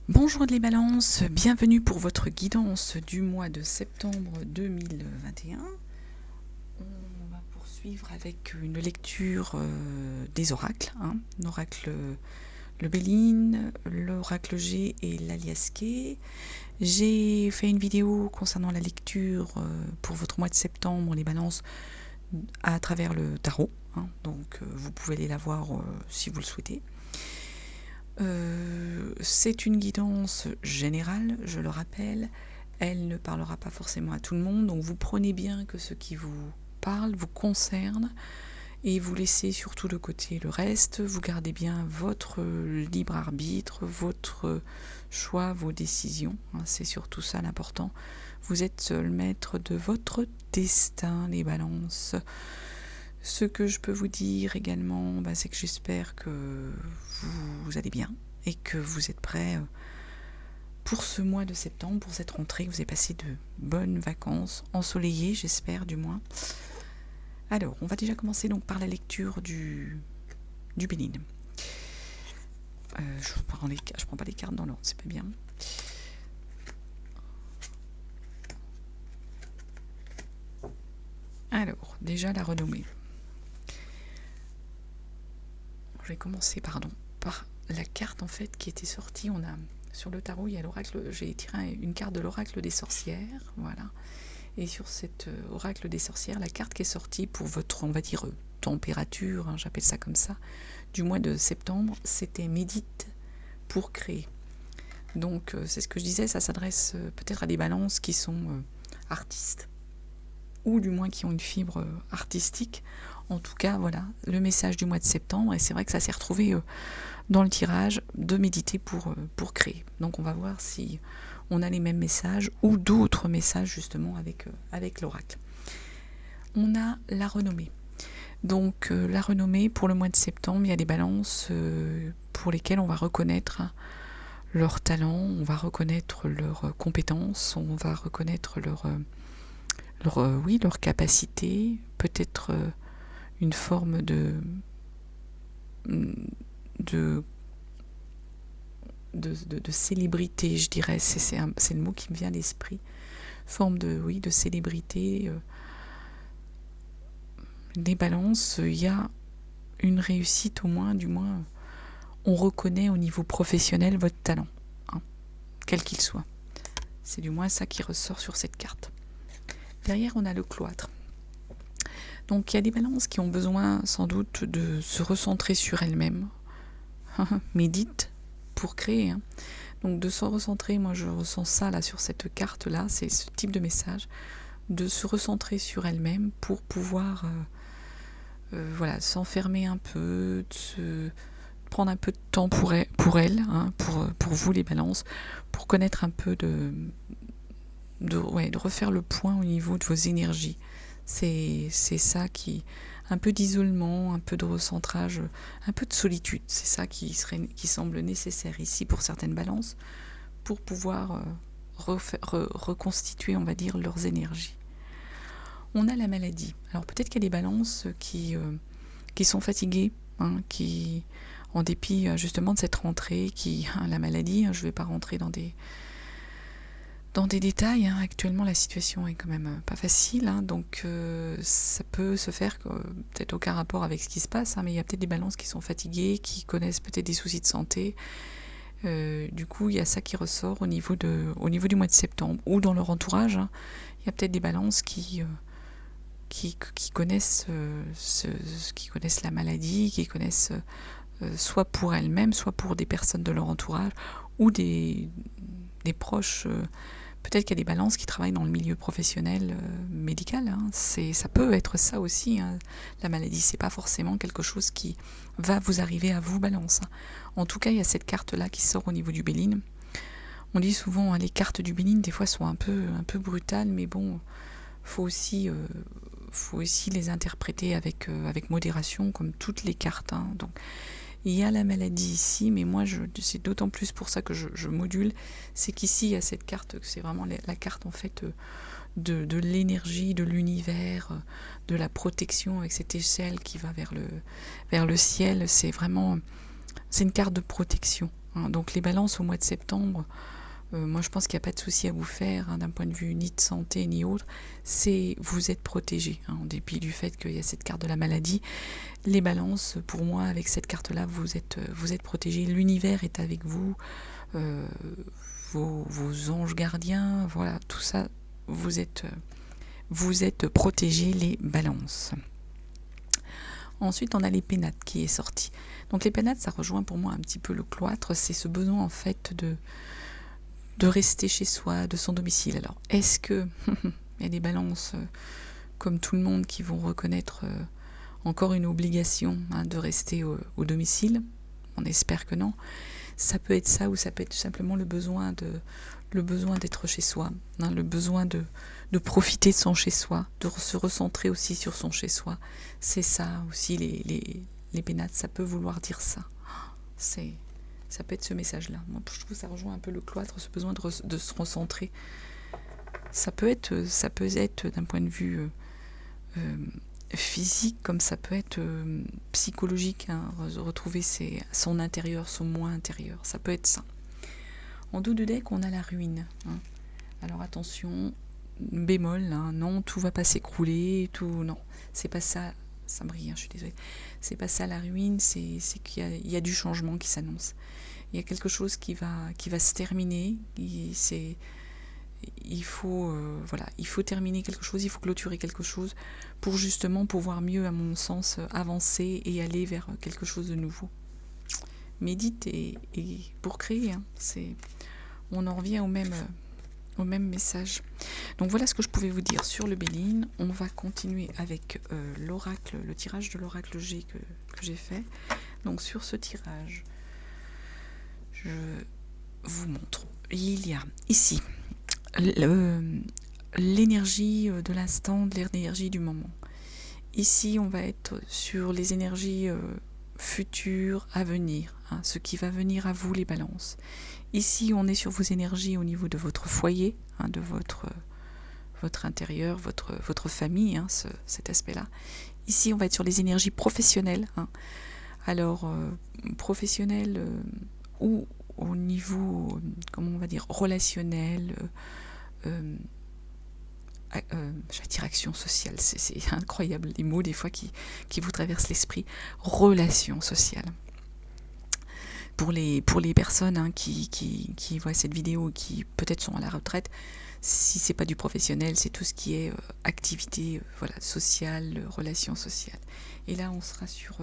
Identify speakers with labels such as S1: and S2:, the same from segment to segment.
S1: Bonjour les balances, bienvenue pour votre guidance du mois de septembre 2021. On va poursuivre avec une lecture des oracles, l'oracle le Béline, l'oracle G et l'Aliasqué. J'ai fait une vidéo concernant la lecture pour votre mois de septembre, les balances, à travers le tarot, donc vous pouvez aller la voir si vous le souhaitez. C'est une guidance générale, je le rappelle, elle ne parlera pas forcément à tout le monde, donc vous prenez bien que ce qui vous parle vous concerne et vous laissez surtout de côté le reste, vous gardez bien votre libre arbitre, votre choix, vos décisions, c'est surtout ça l'important. Vous êtes seul maître de votre destin, les balances. Ce que je peux vous dire également, c'est que j'espère que vous allez bien et que vous êtes prêts pour ce mois de septembre, pour cette rentrée, que vous avez passé de bonnes vacances, ensoleillées, j'espère du moins. Alors, on va déjà commencer donc par la lecture du Bénin. Je prends pas les cartes dans l'ordre, c'est pas bien. Alors, déjà la renommée. Je vais commencer, par la carte en fait qui était sortie. On a sur le tarot, il y a l'oracle. J'ai tiré une carte de l'oracle des sorcières, voilà. Et sur cet oracle des sorcières, la carte qui est sortie pour votre, on va dire, température, j'appelle ça comme ça, du mois de septembre, c'était médite pour créer. Donc c'est ce que je disais, ça s'adresse peut-être à des balances qui sont artistes, ou du moins qui ont une fibre artistique. En tout cas, voilà, le message du mois de septembre, et c'est vrai que ça s'est retrouvé dans le tirage, de méditer pour créer. Donc on va voir si on a les mêmes messages, ou d'autres messages justement avec l'oracle. On a la renommée. Donc la renommée, pour le mois de septembre, il y a des balances pour lesquelles on va reconnaître leurs talents, on va reconnaître leurs compétences, on va reconnaître leur capacité, peut-être une forme de célébrité, je dirais, c'est le mot qui me vient à l'esprit, forme de célébrité. Les balances, il y a une réussite au moins, du moins, on reconnaît au niveau professionnel votre talent, quel qu'il soit. C'est du moins ça qui ressort sur cette carte. Derrière, on a le cloître. Donc, il y a des balances qui ont besoin, sans doute, de se recentrer sur elles-mêmes. Médite pour créer. Donc, de se recentrer, moi, je ressens ça, là, sur cette carte-là, c'est ce type de message, de se recentrer sur elles-mêmes pour pouvoir, s'enfermer un peu, de prendre un peu de temps pour elles, pour vous, les balances, pour connaître un peu de refaire le point au niveau de vos énergies. C'est ça qui, un peu d'isolement, un peu de recentrage, un peu de solitude, c'est ça qui semble nécessaire ici pour certaines balances, pour pouvoir reconstituer, on va dire, leurs énergies. On a la maladie. Alors peut-être qu'il y a des balances qui sont fatiguées, qui, en dépit justement de cette rentrée, la maladie, je ne vais pas rentrer dans des détails, actuellement la situation est quand même pas facile, donc ça peut se faire peut-être aucun rapport avec ce qui se passe, mais il y a peut-être des balances qui sont fatiguées, qui connaissent peut-être des soucis de santé. Du coup, il y a ça qui ressort au niveau du mois de septembre, ou dans leur entourage. Il y a peut-être des balances qui connaissent qui connaissent la maladie, qui connaissent soit pour elles-mêmes, soit pour des personnes de leur entourage, ou des proches. Peut-être qu'il y a des balances qui travaillent dans le milieu professionnel médical. Ça peut être ça aussi. La maladie, c'est pas forcément quelque chose qui va vous arriver à vous, balance. En tout cas, il y a cette carte-là qui sort au niveau du Béline. On dit souvent, les cartes du Béline, des fois, sont un peu brutales, mais bon, faut aussi les interpréter avec modération, comme toutes les cartes. Donc, il y a la maladie ici, mais moi, c'est d'autant plus pour ça que je module, c'est qu'ici, il y a cette carte, c'est vraiment la carte, en fait, de l'énergie, de l'univers, de la protection, avec cette échelle qui va vers le ciel. C'est une carte de protection. hein. Donc les balances au mois de septembre, moi je pense qu'il n'y a pas de souci à vous faire, hein, d'un point de vue ni de santé ni autre. C'est vous êtes protégés, hein, en dépit du fait qu'il y a cette carte de la maladie. Les balances, pour moi, avec cette carte-là, vous êtes protégés. L'univers est avec vous, euh, vos anges gardiens, voilà, tout ça, vous êtes protégés, les balances. Ensuite, on a les pénates qui est sorti. Donc les pénates, ça rejoint pour moi un petit peu le cloître, c'est ce besoin en fait de rester chez soi, de son domicile. Alors, est-ce que il y a des balances, comme tout le monde, qui vont reconnaître encore une obligation, hein, de rester au domicile? On espère que non. Ça peut être ça, ou ça peut être tout simplement le besoin d'être chez soi, hein, le besoin de profiter de son chez-soi, de se recentrer aussi sur son chez-soi. C'est ça aussi, les pénates, ça peut vouloir dire ça. Ça peut être ce message-là. Moi, je trouve que ça rejoint un peu le cloître, ce besoin de se recentrer. Ça peut être d'un point de vue physique, comme ça peut être psychologique, hein, retrouver son intérieur, son moi intérieur. Ça peut être ça. En dos de deck, on a la ruine, hein. Alors attention, bémol, hein, non, tout va pas s'écrouler, tout, non, c'est pas ça. Ça brille, hein, je suis désolée. C'est pas ça la ruine, c'est qu'il y a du changement qui s'annonce. Il y a quelque chose qui va se terminer. Il faut terminer quelque chose, il faut clôturer quelque chose pour justement pouvoir mieux, à mon sens, avancer et aller vers quelque chose de nouveau. Médite et pour créer, hein, on en revient au même message. Donc voilà ce que je pouvais vous dire sur le Béline. On va continuer avec l'oracle, le tirage de l'oracle G que j'ai fait. Donc sur ce tirage, je vous montre. Il y a ici l'énergie de l'instant, de l'énergie du moment. Ici, on va être sur les énergies futures à venir, hein, ce qui va venir à vous, les balances. Ici, on est sur vos énergies au niveau de votre foyer, hein, de votre intérieur, votre famille, hein, cet aspect-là. Ici, on va être sur les énergies professionnelles, hein. Alors, professionnelles ou au niveau, comment on va dire, relationnel, j'allais dire action sociale, c'est incroyable les mots des fois qui vous traversent l'esprit. Relation sociale. Pour les personnes, hein, qui voient cette vidéo, qui peut-être sont à la retraite, si c'est pas du professionnel, c'est tout ce qui est activité sociale, relations sociales. Et là, on sera sur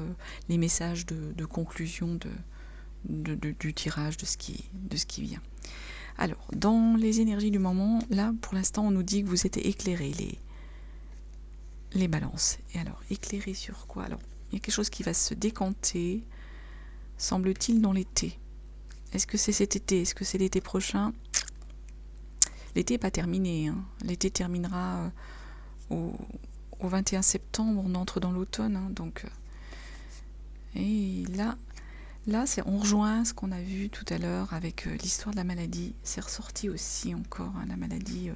S1: les messages de conclusion du tirage, de ce qui vient. Alors, dans les énergies du moment, là, pour l'instant, on nous dit que vous êtes éclairés, les balances. Et alors, éclairés sur quoi? Alors, il y a quelque chose qui va se décanter, semble-t-il, dans l'été. Est-ce que c'est cet été? Est-ce que c'est l'été prochain? L'été n'est pas terminé, hein. L'été terminera au 21 septembre, on entre dans l'automne, hein, donc... et là, on rejoint ce qu'on a vu tout à l'heure avec l'histoire de la maladie. C'est ressorti aussi encore, hein, la maladie.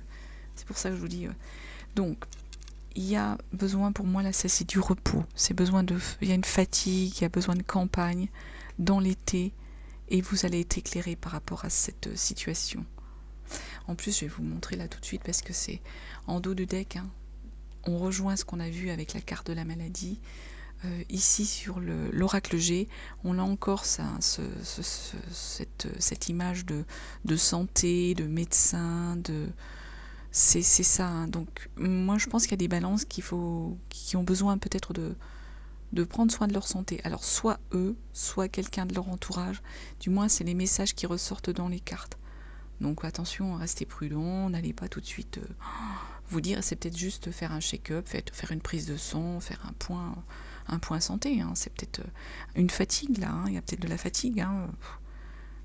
S1: C'est pour ça que je vous dis. Donc, il y a besoin pour moi, là, c'est du repos. Il y a une fatigue, il y a besoin de campagne dans l'été. Et vous allez être éclairé par rapport à cette situation. En plus, je vais vous montrer là tout de suite parce que c'est en dos de deck, hein, on rejoint ce qu'on a vu avec la carte de la maladie. Ici sur l'oracle G, on a encore cette image de santé, de médecin, c'est ça, hein. Donc moi je pense qu'il y a des balances qui ont besoin peut-être de prendre soin de leur santé. Alors soit eux, soit quelqu'un de leur entourage, du moins c'est les messages qui ressortent dans les cartes. Donc attention, restez prudents, n'allez pas tout de suite vous dire, c'est peut-être juste faire un check-up, faire une prise de sang, faire un point santé, hein. C'est peut-être une fatigue là, hein. Il y a peut-être de la fatigue, hein.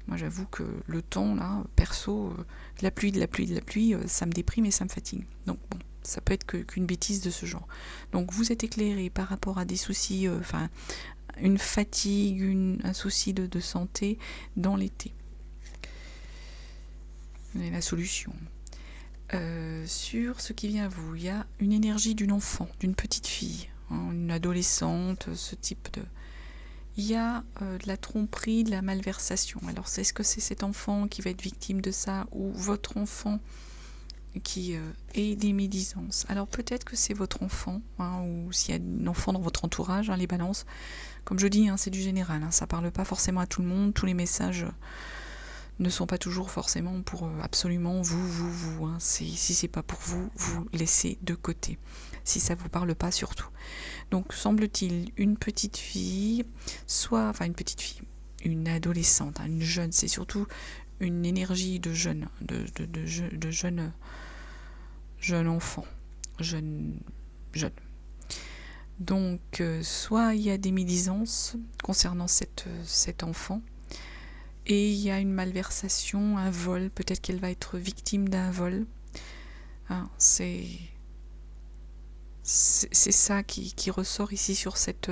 S1: Moi j'avoue que le temps là, perso, la pluie, ça me déprime et ça me fatigue. Donc bon, ça peut être qu'une bêtise de ce genre. Donc vous êtes éclairé par rapport à des soucis, une fatigue, un souci de santé dans l'été. Et la solution. Sur ce qui vient à vous, il y a une énergie d'une enfant, d'une petite fille, hein, une adolescente, ce type de... Il y a de la tromperie, de la malversation. Alors, est-ce que c'est cet enfant qui va être victime de ça ou votre enfant qui ait des médisances? Alors, peut-être que c'est votre enfant, hein, ou s'il y a un enfant dans votre entourage, hein, les balances. Comme je dis, hein, c'est du général, hein, ça ne parle pas forcément à tout le monde. Tous les messages ne sont pas toujours forcément pour absolument vous. Hein. Si c'est pas pour vous, vous laissez de côté. Si ça vous parle pas, surtout. Donc, semble-t-il, une petite fille, une adolescente, hein, une jeune, c'est surtout une énergie de jeune, de jeune enfant, jeune. Donc, soit il y a des médisances concernant cet enfant, et il y a une malversation, un vol, peut-être qu'elle va être victime d'un vol. Hein, c'est ça qui ressort ici sur cette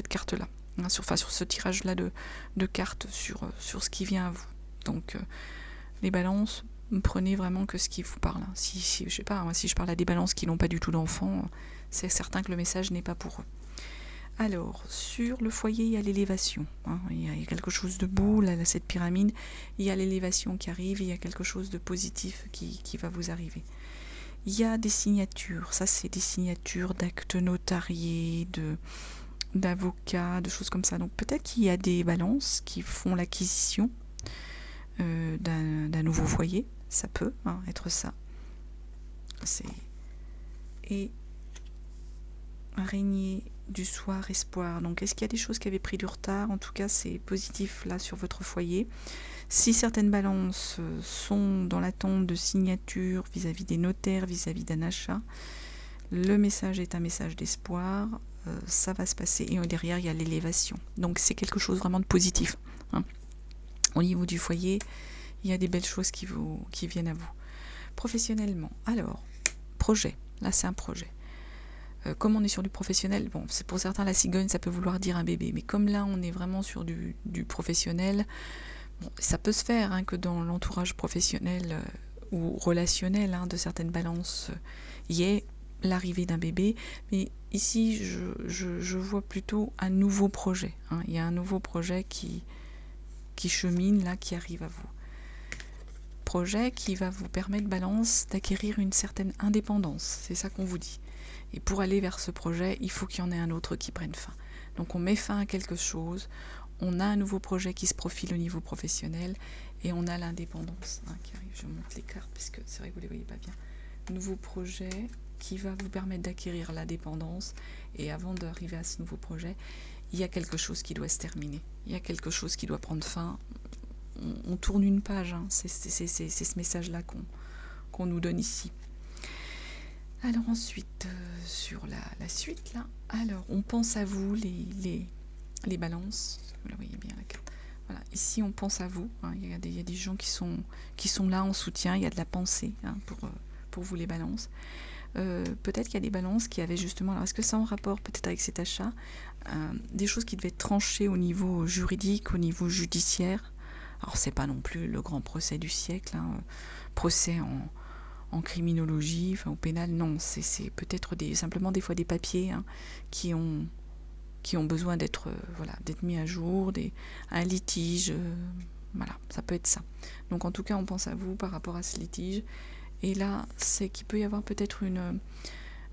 S1: carte-là, hein, sur ce tirage-là de cartes, sur ce qui vient à vous. Donc, les balances, prenez vraiment que ce qui vous parle. Hein. Si je sais pas, si je parle à des balances qui n'ont pas du tout d'enfants, c'est certain que le message n'est pas pour eux. Alors, sur le foyer, il y a l'élévation. Hein. Il y a quelque chose de beau, là, cette pyramide. Il y a l'élévation qui arrive, il y a quelque chose de positif qui va vous arriver. Il y a des signatures. Ça, c'est des signatures d'actes notariés, d'avocats, de choses comme ça. Donc, peut-être qu'il y a des balances qui font l'acquisition d'un nouveau foyer. Ça peut être ça. Et araignée du soir, espoir. Donc, est-ce qu'il y a des choses qui avaient pris du retard? En tout cas, c'est positif là sur votre foyer. Si certaines balances sont dans l'attente de signature vis-à-vis des notaires, vis-à-vis d'un achat, le message est un message d'espoir. Ça va se passer. Et derrière, il y a l'élévation. Donc, c'est quelque chose vraiment de positif. Hein. Au niveau du foyer, il y a des belles choses qui viennent à vous. Professionnellement, alors, projet. Là, c'est un projet. Comme on est sur du professionnel, bon, c'est pour certains la cigogne, ça peut vouloir dire un bébé, mais comme là on est vraiment sur du professionnel, bon, ça peut se faire que dans l'entourage professionnel ou relationnel de certaines balances, il y ait l'arrivée d'un bébé, mais ici je vois plutôt un nouveau projet. Il y a un nouveau projet qui chemine là, qui arrive à vous. Projet qui va vous permettre, balance, d'acquérir une certaine indépendance, c'est ça qu'on vous dit. Et pour aller vers ce projet, il faut qu'il y en ait un autre qui prenne fin. Donc on met fin à quelque chose, on a un nouveau projet qui se profile au niveau professionnel, et on a l'indépendance qui arrive. Je monte les cartes, parce que c'est vrai que vous ne les voyez pas bien. Nouveau projet qui va vous permettre d'acquérir l'indépendance, et avant d'arriver à ce nouveau projet, il y a quelque chose qui doit se terminer. Il y a quelque chose qui doit prendre fin. On tourne une page, c'est ce message-là qu'on nous donne ici. Alors ensuite, sur la suite, là, alors on pense à vous, les balances, vous la voyez bien la carte. Voilà, ici on pense à vous, il y a des gens qui sont là en soutien, il y a de la pensée pour vous les balances. Peut-être qu'il y a des balances qui avaient justement, alors est-ce que ça en rapport peut-être avec cet achat, des choses qui devaient être tranchées au niveau juridique, au niveau judiciaire. Alors c'est pas non plus le grand procès du siècle, procès en criminologie, au pénal, non, c'est peut-être simplement des fois des papiers qui ont besoin d'être mis à jour, un litige, voilà, ça peut être ça. Donc en tout cas, on pense à vous par rapport à ce litige, et là, c'est qu'il peut y avoir peut-être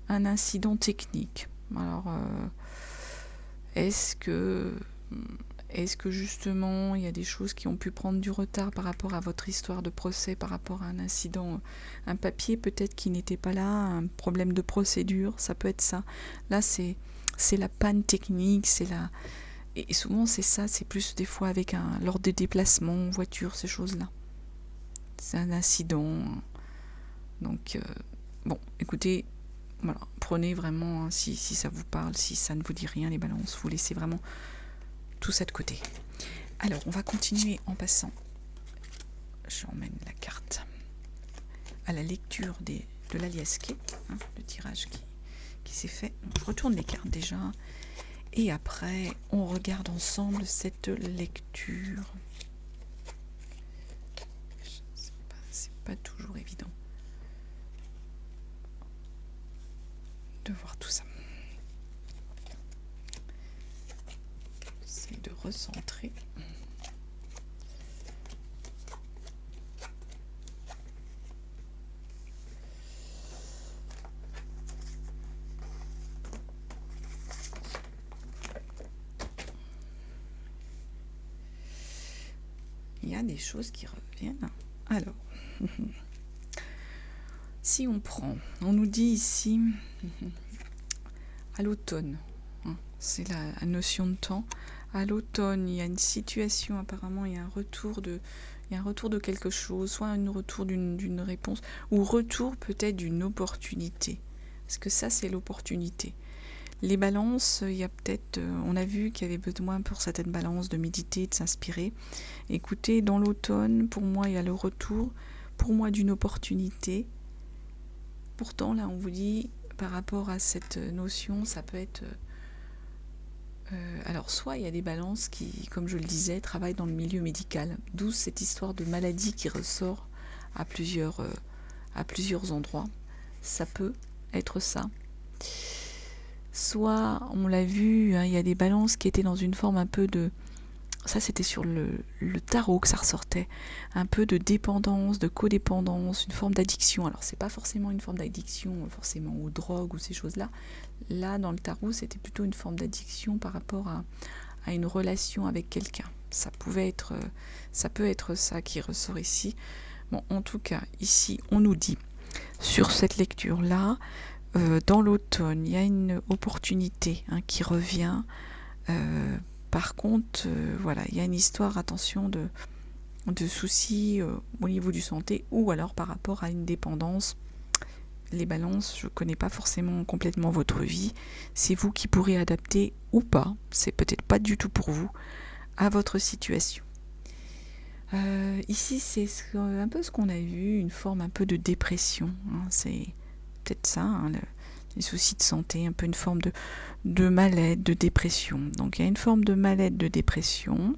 S1: un incident technique. Alors, est-ce que justement il y a des choses qui ont pu prendre du retard par rapport à votre histoire de procès, par rapport à un incident, un papier peut-être qui n'était pas là, un problème de procédure, ça peut être ça. Là c'est la panne technique, et souvent c'est ça, c'est plus des fois avec lors des déplacements, voiture, ces choses-là. C'est un incident. Donc bon, écoutez, voilà, prenez vraiment si ça vous parle, si ça ne vous dit rien les balances, vous laissez vraiment tout ça de côté. Alors, on va continuer en passant. J'emmène la carte à la lecture de l'aliasqué, le tirage qui s'est fait. Donc, je retourne les cartes déjà. Et après, on regarde ensemble cette lecture. C'est pas toujours évident de voir tout ça. J'essaie de il y a des choses qui reviennent. Alors, si on prend, on nous dit ici, à l'automne, hein, c'est la notion de temps. À l'automne, il y a une situation, apparemment, il y a un retour de quelque chose, soit un retour d'une réponse, ou retour peut-être d'une opportunité. Parce que ça, c'est l'opportunité. Les balances, il y a peut-être, on a vu qu'il y avait besoin pour certaines balances de méditer, de s'inspirer. Écoutez, dans l'automne, pour moi, il y a le retour, pour moi, d'une opportunité. Pourtant, là, on vous dit, par rapport à cette notion, ça peut être... alors, soit il y a des balances qui, comme je le disais, travaillent dans le milieu médical, d'où cette histoire de maladie qui ressort à plusieurs endroits. Ça peut être ça. Soit, on l'a vu, hein, il y a des balances qui étaient dans une forme un peu de... Ça, c'était sur le tarot que ça ressortait. Un peu de dépendance, de codépendance, une forme d'addiction. Alors, c'est pas forcément une forme d'addiction, forcément aux drogues ou ces choses-là. Là, dans le tarot, c'était plutôt une forme d'addiction par rapport à une relation avec quelqu'un. Ça peut être ça qui ressort ici. Bon, en tout cas, ici, on nous dit, sur cette lecture-là, dans l'automne, il y a une opportunité qui revient. Par contre, voilà, il y a une histoire, attention, de soucis au niveau du santé ou alors par rapport à une dépendance. Les balances, je ne connais pas forcément complètement votre vie. C'est vous qui pourrez adapter ou pas. C'est peut-être pas du tout pour vous à votre situation. Ici, c'est un peu ce qu'on a vu, une forme un peu de dépression. C'est peut-être ça, les soucis de santé, un peu une forme de mal-être, de dépression. Donc il y a une forme de mal-être, de dépression.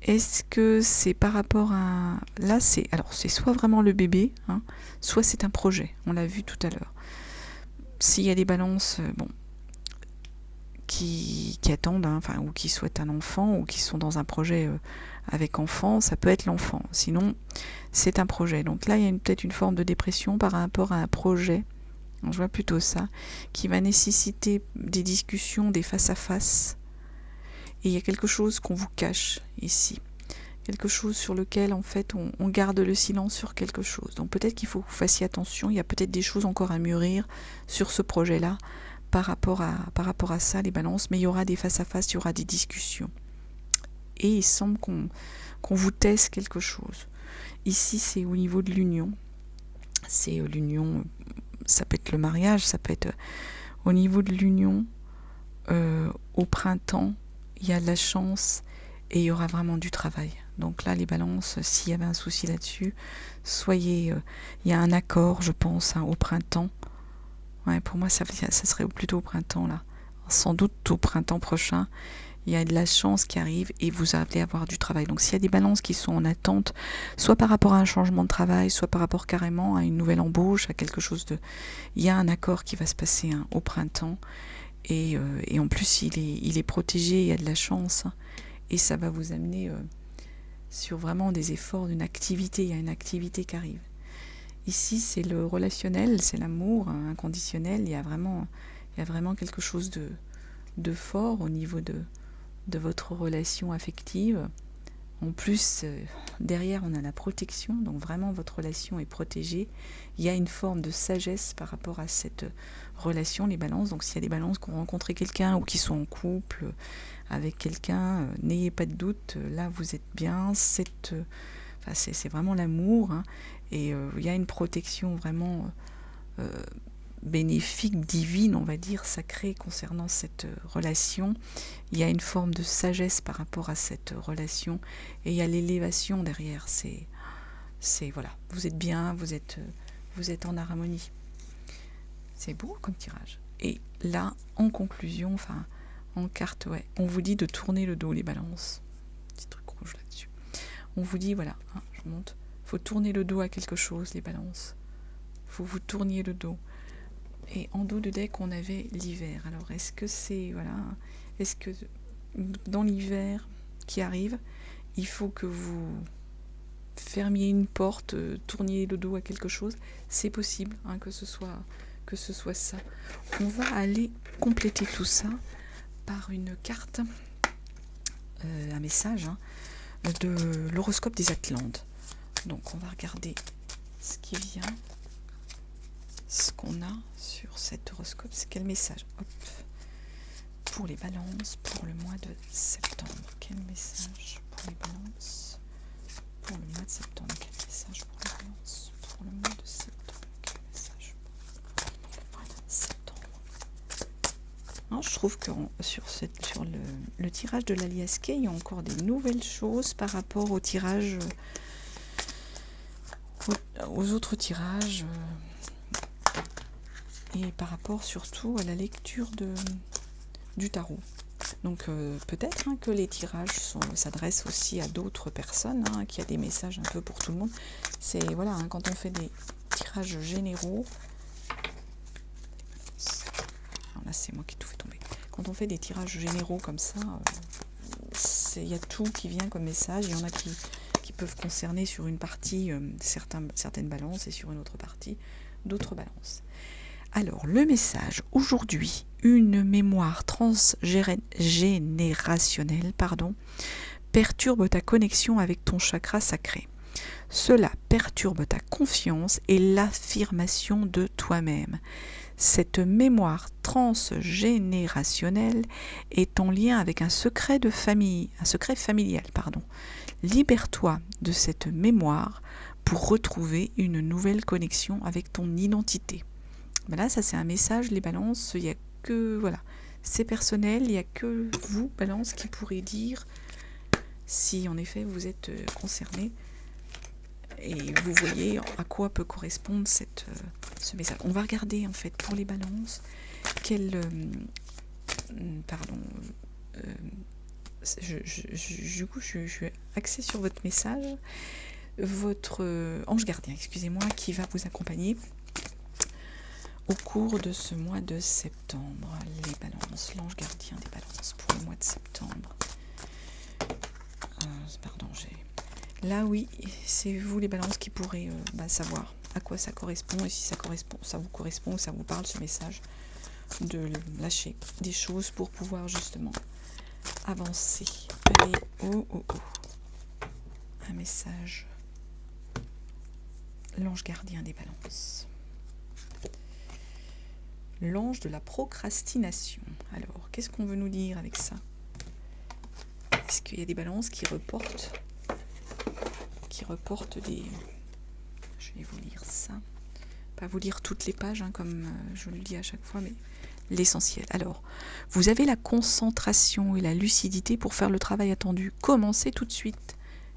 S1: Est-ce que c'est par rapport à... Là, c'est soit vraiment le bébé, soit c'est un projet. On l'a vu tout à l'heure. S'il y a des balances, qui attendent, ou qui souhaitent un enfant, ou qui sont dans un projet avec enfant, ça peut être l'enfant. Sinon, c'est un projet. Donc là, il y a peut-être une forme de dépression par rapport à un projet. Je vois plutôt ça, qui va nécessiter des discussions, des face-à-face. Et il y a quelque chose qu'on vous cache ici. Quelque chose sur lequel, en fait, on garde le silence sur quelque chose. Donc peut-être qu'il faut que vous fassiez attention. Il y a peut-être des choses encore à mûrir sur ce projet-là par rapport à ça, les balances. Mais il y aura des face-à-face, il y aura des discussions. Et il semble qu'on vous teste quelque chose. Ici, c'est au niveau de l'union. C'est l'union... Ça peut être le mariage, ça peut être au niveau de l'union, au printemps, il y a de la chance et il y aura vraiment du travail. Donc là, les balances, s'il y avait un souci là-dessus, il y a un accord, je pense, au printemps. Ouais, pour moi, ça serait plutôt au printemps, là. Sans doute au printemps prochain, il y a de la chance qui arrive et vous allez avoir du travail. Donc s'il y a des balances qui sont en attente, soit par rapport à un changement de travail, soit par rapport carrément à une nouvelle embauche, à quelque chose de... Il y a un accord qui va se passer au printemps et en plus il est protégé, il y a de la chance et ça va vous amener sur vraiment des efforts, d'une activité, il y a une activité qui arrive. Ici c'est le relationnel, c'est l'amour inconditionnel, il y a vraiment quelque chose de fort au niveau de votre relation affective. En plus, derrière, on a la protection, donc vraiment votre relation est protégée. Il y a une forme de sagesse par rapport à cette relation, les balances. Donc s'il y a des balances qui ont rencontré quelqu'un ou qui sont en couple avec quelqu'un, n'ayez pas de doute, là vous êtes bien. C'est vraiment l'amour, et il y a une protection vraiment bénéfique, divine, on va dire, sacrée concernant cette relation. Il y a une forme de sagesse par rapport à cette relation et il y a l'élévation derrière. C'est voilà, vous êtes bien, vous êtes en harmonie. C'est beau comme tirage. Et là, en conclusion, en carte, on vous dit de tourner le dos, les balances. Petit truc rouge là-dessus. On vous dit, voilà, je monte, faut tourner le dos à quelque chose, les balances. Faut vous tourniez le dos. Et en dos de deck, on avait l'hiver. Alors, est-ce que dans l'hiver qui arrive, il faut que vous fermiez une porte, tourniez le dos à quelque chose? C'est possible, que ce soit ça. On va aller compléter tout ça par une carte, un message de l'horoscope des Atlantes. Donc on va regarder ce qui vient, ce qu'on a sur cet horoscope, c'est quel message. Hop. Pour les balances, pour le mois de septembre. Quel message pour les balances pour le mois de septembre? Quel message pour les balances pour le mois de septembre? Quel message pour le mois de septembre? Non, je trouve que sur le tirage de l'Alias Key, il y a encore des nouvelles choses par rapport au tirage, aux autres tirages, et par rapport surtout à la lecture du tarot. Donc peut-être que les tirages s'adressent aussi à d'autres personnes, qu'il y a des messages un peu pour tout le monde. C'est voilà, quand on fait des tirages généraux, alors là c'est moi qui tout fait tomber. Quand on fait des tirages généraux comme ça, il y a tout qui vient comme message. Il y en a qui peuvent concerner sur une partie certaines balances et sur une autre partie d'autres balances. Alors, le message aujourd'hui, une mémoire transgénérationnelle, perturbe ta connexion avec ton chakra sacré. Cela perturbe ta confiance et l'affirmation de toi-même. Cette mémoire transgénérationnelle est en lien avec un secret de famille, un secret familial, Libère-toi de cette mémoire pour retrouver une nouvelle connexion avec ton identité. Ben là, ça c'est un message, les balances, il n'y a que, voilà, c'est personnel, il n'y a que vous, balance, qui pourrez dire si en effet vous êtes concerné et vous voyez à quoi peut correspondre ce message. On va regarder en fait pour les balances, je suis axée sur votre message, votre ange gardien, excusez-moi, qui va vous accompagner au cours de ce mois de septembre. Les balances, l'ange gardien des balances pour le mois de septembre. Là oui, c'est vous les balances qui pourrez savoir à quoi ça correspond et si ça vous correspond ou ça vous parle ce message, de lâcher des choses pour pouvoir justement avancer. Allez, un message. L'ange gardien des balances. L'ange de la procrastination. Alors, qu'est-ce qu'on veut nous dire avec ça? Est-ce qu'il y a des balances qui reportent des... Je vais vous lire ça. Pas vous lire toutes les pages, comme je le dis à chaque fois, mais l'essentiel. Alors, vous avez la concentration et la lucidité pour faire le travail attendu. Commencez tout de suite.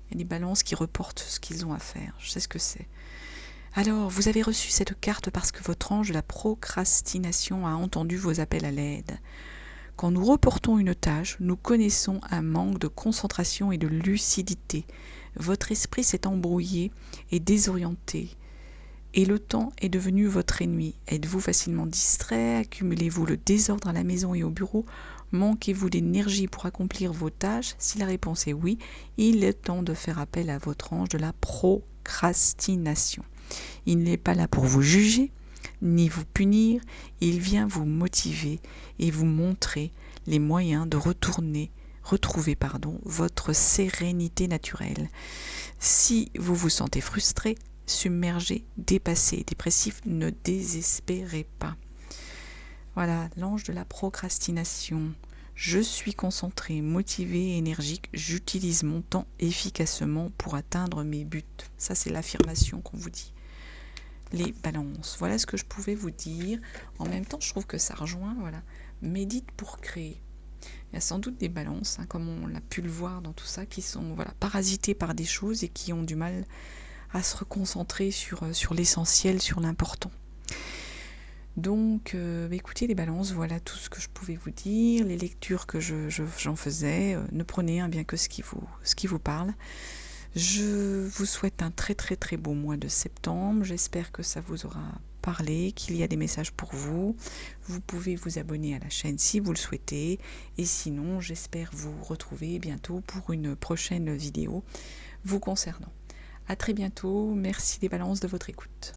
S1: Il y a des balances qui reportent ce qu'ils ont à faire. Je sais ce que c'est. Alors, vous avez reçu cette carte parce que votre ange de la procrastination a entendu vos appels à l'aide. Quand nous reportons une tâche, nous connaissons un manque de concentration et de lucidité. Votre esprit s'est embrouillé et désorienté, et le temps est devenu votre ennemi. Êtes-vous facilement distrait? Accumulez-vous le désordre à la maison et au bureau? Manquez-vous d'énergie pour accomplir vos tâches? Si la réponse est oui, il est temps de faire appel à votre ange de la procrastination. Il n'est pas là pour vous juger, ni vous punir, il vient vous motiver et vous montrer les moyens de retrouver votre sérénité naturelle. Si vous vous sentez frustré, submergé, dépassé, dépressif, ne désespérez pas. Voilà, l'ange de la procrastination. Je suis concentré, motivé, énergique, j'utilise mon temps efficacement pour atteindre mes buts. Ça, c'est l'affirmation qu'on vous dit. Les balances. Voilà ce que je pouvais vous dire. En même temps, je trouve que ça rejoint, médite pour créer. Il y a sans doute des balances, comme on l'a pu le voir dans tout ça, qui sont parasités par des choses et qui ont du mal à se reconcentrer sur l'essentiel, sur l'important. Donc, écoutez les balances, voilà tout ce que je pouvais vous dire, les lectures que j'en faisais. Ne prenez bien que ce qui vous parle. Je vous souhaite un très très très beau mois de septembre. J'espère que ça vous aura parlé, qu'il y a des messages pour vous. Vous pouvez vous abonner à la chaîne si vous le souhaitez. Et sinon, j'espère vous retrouver bientôt pour une prochaine vidéo vous concernant. À très bientôt. Merci les balances de votre écoute.